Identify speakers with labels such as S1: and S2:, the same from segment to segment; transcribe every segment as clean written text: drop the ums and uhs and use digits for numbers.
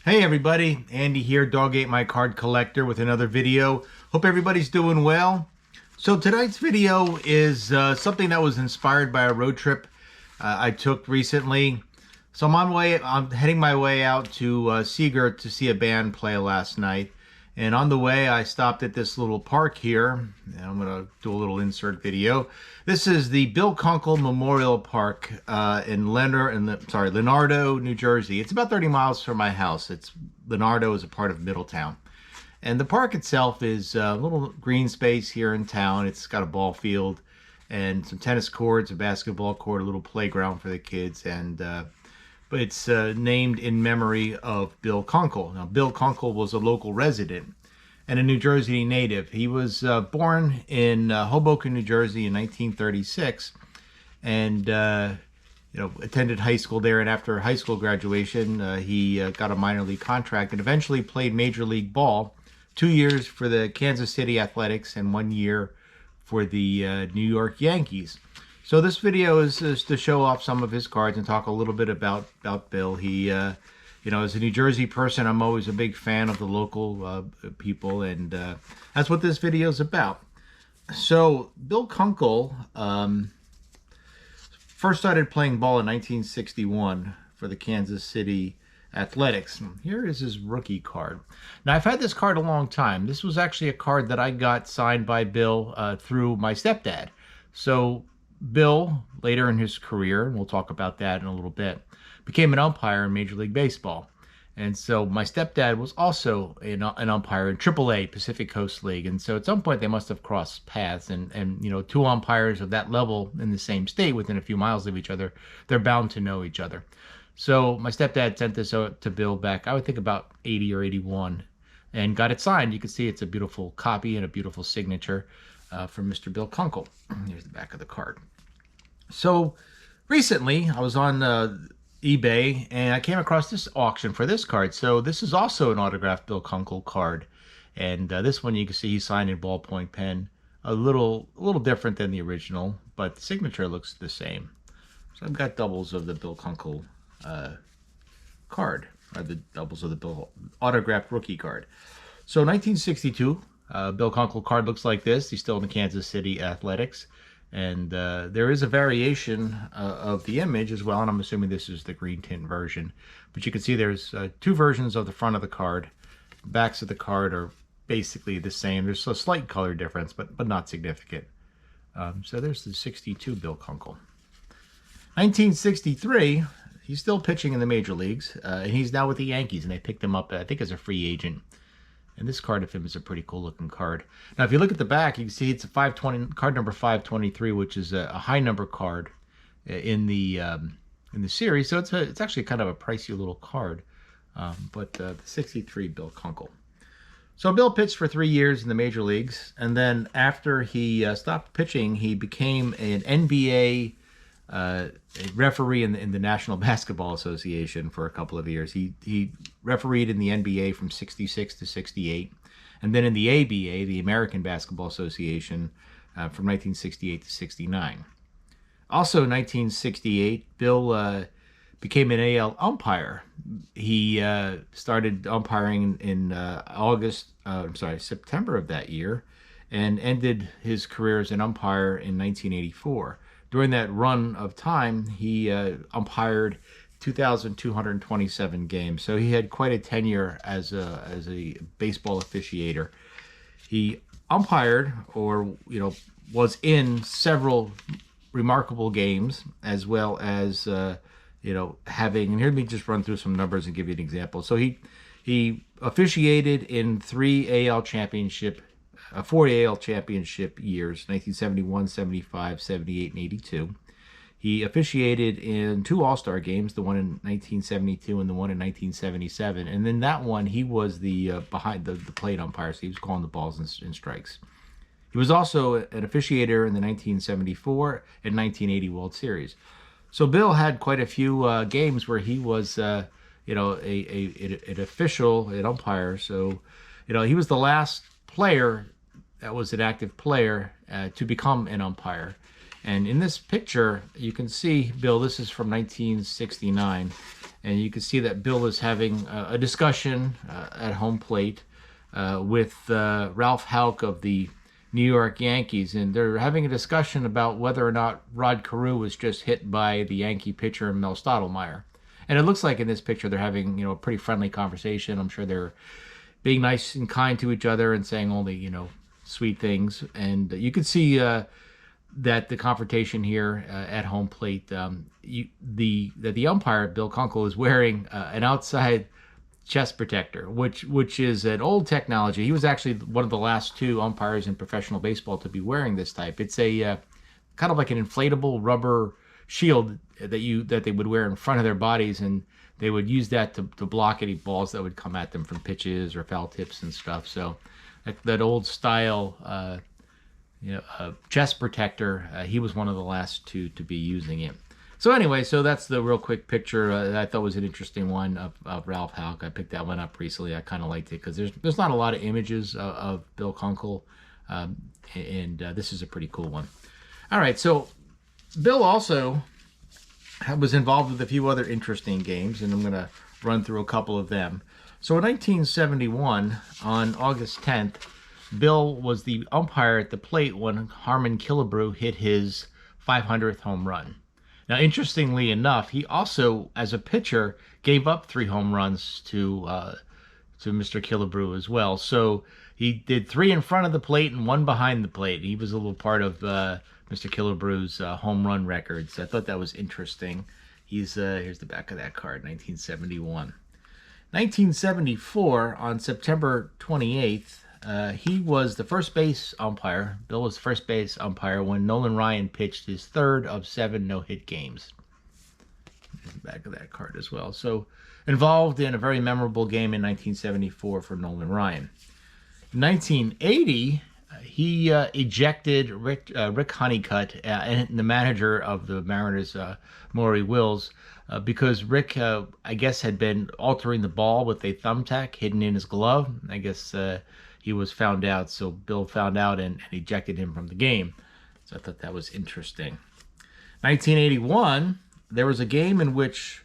S1: Hey everybody, Andy here, Dog Ate My Card Collector with another video. Hope everybody's doing well. So tonight's video is something that was inspired by a road trip I took recently. So I'm heading my way out to Seager to see a band play last night. And on the way, I stopped at this little park here. And I'm going to do a little insert video. This is the Bill Kunkel Memorial Park in Leonardo, New Jersey. It's about 30 miles from my house. Leonardo is a part of Middletown. And the park itself is a little green space here in town. It's got a ball field and some tennis courts, a basketball court, a little playground for the kids, but it's named in memory of Bill Kunkel. Now, Bill Kunkel was a local resident and a New Jersey native. He was born in Hoboken, New Jersey in 1936, and attended high school there. And after high school graduation, he got a minor league contract and eventually played Major League Ball, 2 years for the Kansas City Athletics and 1 year for the New York Yankees. So this video is to show off some of his cards and talk a little bit about Bill. He, as a New Jersey person, I'm always a big fan of the local people, and that's what this video is about. So Bill Kunkel first started playing ball in 1961 for the Kansas City Athletics. Here is his rookie card. Now, I've had this card a long time. This was actually a card that I got signed by Bill through my stepdad. So Bill, later in his career, and we'll talk about that in a little bit, became an umpire in Major League Baseball. And so my stepdad was also an umpire in AAA, Pacific Coast League. And so at some point they must have crossed paths. And two umpires of that level in the same state within a few miles of each other, they're bound to know each other. So my stepdad sent this out to Bill back, I would think about 80 or 81, and got it signed. You can see it's a beautiful copy and a beautiful signature from Mr. Bill Kunkel. Here's the back of the card. So recently I was on eBay and I came across this auction for this card. So this is also an autographed Bill Kunkel card. And this one you can see he signed in ballpoint pen. A little different than the original, but the signature looks the same. So I've got doubles of the Bill Kunkel card, or the doubles of the Bill autographed rookie card. So 1962, Bill Kunkel card looks like this. He's still in the Kansas City Athletics. And there is a variation of the image as well, and I'm assuming this is the green tint version. But you can see there's two versions of the front of the card. Backs of the card are basically the same. There's a slight color difference, but not significant. So there's the 62 Bill Kunkel. 1963, he's still pitching in the major leagues, and he's now with the Yankees, and they picked him up, I think, as a free agent. And this card of him is a pretty cool looking card. Now, if you look at the back, you can see it's a 520 card number 523, which is a high number card in the series. So it's actually kind of a pricey little card. But the 63 Bill Kunkel. So Bill pitched for 3 years in the major leagues, and then after he stopped pitching, he became an NBA a referee in the National Basketball Association for a couple of years. He refereed in the NBA from 66 to 68, and then in the ABA, the American Basketball Association, from 1968 to 69. Also in 1968, Bill became an AL umpire. He started umpiring in September of that year, and ended his career as an umpire in 1984. During that run of time, he umpired 2,227 games. So he had quite a tenure as a baseball officiator. He umpired, or was in several remarkable games, as well as having. And here, let me just run through some numbers and give you an example. So he officiated in 4 AL championship years, 1971, 75, 78, and 82. He officiated in 2 All-Star games, the one in 1972 and the one in 1977. And then that one, he was the behind the plate umpire, so he was calling the balls and strikes. He was also an officiator in the 1974 and 1980 World Series. So Bill had quite a few games where he was, an official, an umpire. So, he was the last player that was an active player to become an umpire. And in this picture, you can see Bill, this is from 1969, And you can see that Bill is having a discussion at home plate with Ralph Houck of the New York Yankees, and they're having a discussion about whether or not Rod Carew was just hit by the Yankee pitcher Mel Stottlemyre. And it looks like in this picture they're having, a pretty friendly conversation. I'm sure they're being nice and kind to each other and saying only, sweet things. And you can see that the confrontation here at home plate, the umpire, Bill Kunkel, is wearing an outside chest protector, which is an old technology. He was actually one of the last two umpires in professional baseball to be wearing this type. It's a kind of like an inflatable rubber shield that they would wear in front of their bodies, and they would use that to block any balls that would come at them from pitches or foul tips and stuff. So that old style chest protector, he was one of the last two to be using it. So anyway, so that's the real quick picture that I thought was an interesting one of Ralph Houck. I picked that one up recently. I kind of liked it because there's not a lot of images of Bill Kunkel, and this is a pretty cool one. All right, so Bill also was involved with a few other interesting games, and I'm going to run through a couple of them. So in 1971, on August 10th, Bill was the umpire at the plate when Harmon Killebrew hit his 500th home run. Now, interestingly enough, he also, as a pitcher, gave up 3 home runs to Mr. Killebrew as well. So he did 3 in front of the plate and 1 behind the plate. He was a little part of Mr. Killebrew's home run records. I thought that was interesting. Here's the back of that card, 1971. 1974, on September 28th, he was the first base umpire. Bill was the first base umpire when Nolan Ryan pitched his 3rd of 7 no-hit games. There's the back of that card as well. So involved in a very memorable game in 1974 for Nolan Ryan. In 1980, he ejected Rick Honeycutt, and the manager of the Mariners, Maury Wills, because Rick, I guess, had been altering the ball with a thumbtack hidden in his glove. I guess he was found out, so Bill found out and ejected him from the game. So I thought that was interesting. 1981, there was a game in which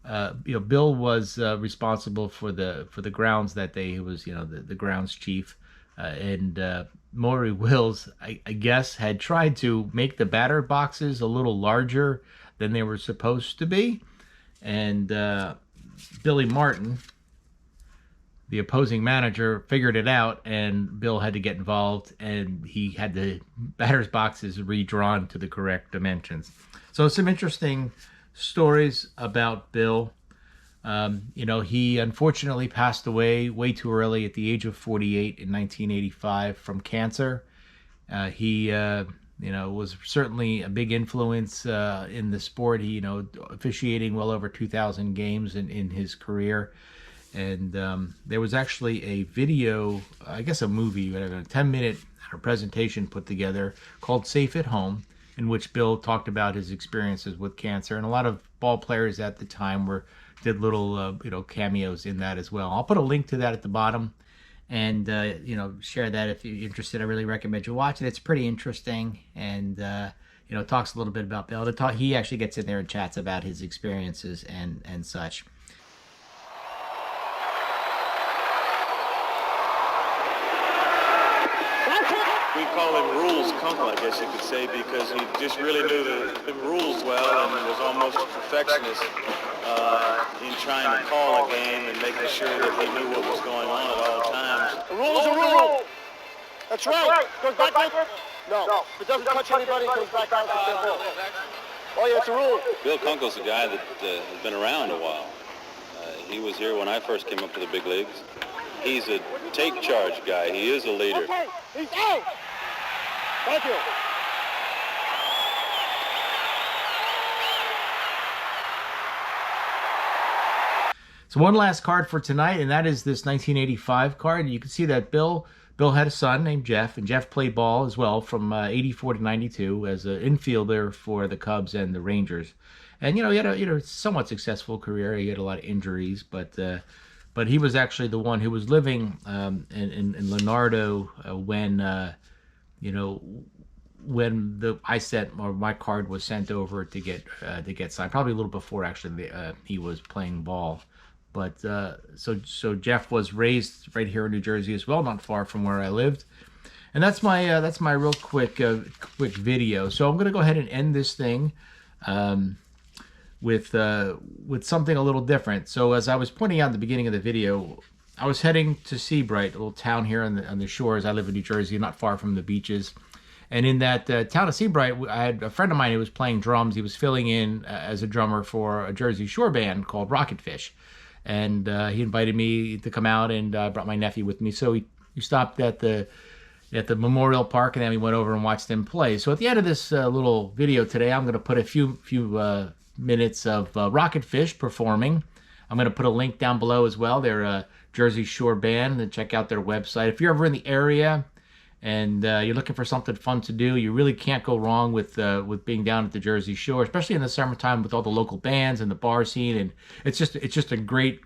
S1: Bill was responsible for the grounds that day. He was the grounds chief, and Maury Wills, I guess, had tried to make the batter boxes a little larger than they were supposed to be, and Billy Martin, the opposing manager, figured it out, and Bill had to get involved, and he had the batter's boxes redrawn to the correct dimensions. So some interesting stories about Bill. He unfortunately passed away way too early at the age of 48 in 1985 from cancer. He was certainly a big influence in the sport. He, officiating well over 2,000 games in his career. And there was actually a video, I guess a movie, a 10-minute presentation put together called Safe at Home, in which Bill talked about his experiences with cancer. And a lot of ball players at the time did little, cameos in that as well. I'll put a link to that at the bottom and, share that if you're interested. I really recommend you watch it. It's pretty interesting, and, talks a little bit about Bill. He actually gets in there and chats about his experiences and such.
S2: We call him Rules Kunkel, I guess you could say, because he just really knew the rules well and was almost a perfectionist in trying to call a game and making sure that he knew what was going on at all times.
S3: A rule is a rule. That's right. Goes back out. No. If it doesn't touch anybody, it goes back out to the ball. Oh, yeah, it's a rule.
S4: Bill Kunkel's a guy that has been around a while. He was here when I first came up to the big leagues. He's a take charge guy. He is a leader.
S3: Okay, he's out. Thank you.
S1: So one last card for tonight, and that is this 1985 card. You can see that Bill had a son named Jeff, and Jeff played ball as well from 84 to 92 as an infielder for the Cubs and the Rangers. And he had a somewhat successful career. He had a lot of injuries, but he was actually the one who was living in Leonardo when when my card was sent over to get signed, probably a little before actually he was playing ball. But so Jeff was raised right here in New Jersey as well, not far from where I lived. And that's my real quick video. So I'm gonna go ahead and end this thing with something a little different. So as I was pointing out at the beginning of the video, I was heading to Seabright, a little town here on the shores. I live in New Jersey, not far from the beaches. And in that town of Seabright, I had a friend of mine who was playing drums. He was filling in as a drummer for a Jersey Shore band called Rockit Fish. And he invited me to come out, and brought my nephew with me. So we stopped at the Memorial Park, and then we went over and watched them play. So at the end of this little video today, I'm going to put a few minutes of Rockit Fish performing. I'm going to put a link down below as well. They're a Jersey Shore band, and check out their website. If you're ever in the area and you're looking for something fun to do, you really can't go wrong with being down at the Jersey Shore, especially in the summertime with all the local bands and the bar scene. And it's just a great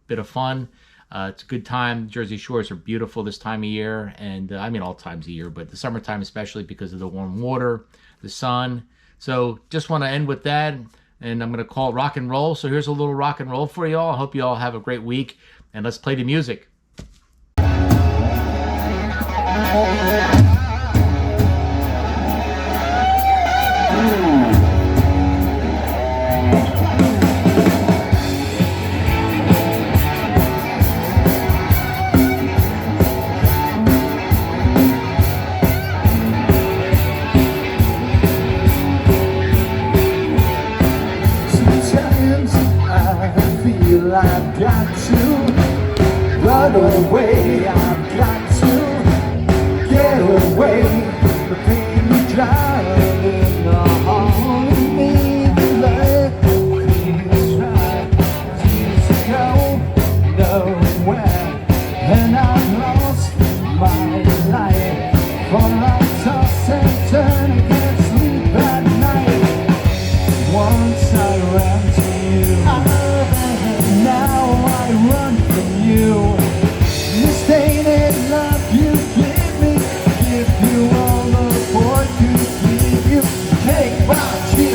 S1: bit of fun. It's a good time. Jersey Shores are beautiful this time of year, and I mean all times of year, but the summertime especially because of the warm water, the sun. So just want to end with that, and I'm going to call it rock and roll. So here's a little rock and roll for y'all. I hope you all have a great week, and let's play the music.
S5: Sometimes I feel I've got to run away. I've got to get away. The pain is driving the heart of me. The life feels right. Years ago, nowhere, and I've lost my life. For I toss and turn, I can't sleep at night. Once I ran to you, now I run from you. This tainted love you give me, give you all the fortune, give you take my cheek.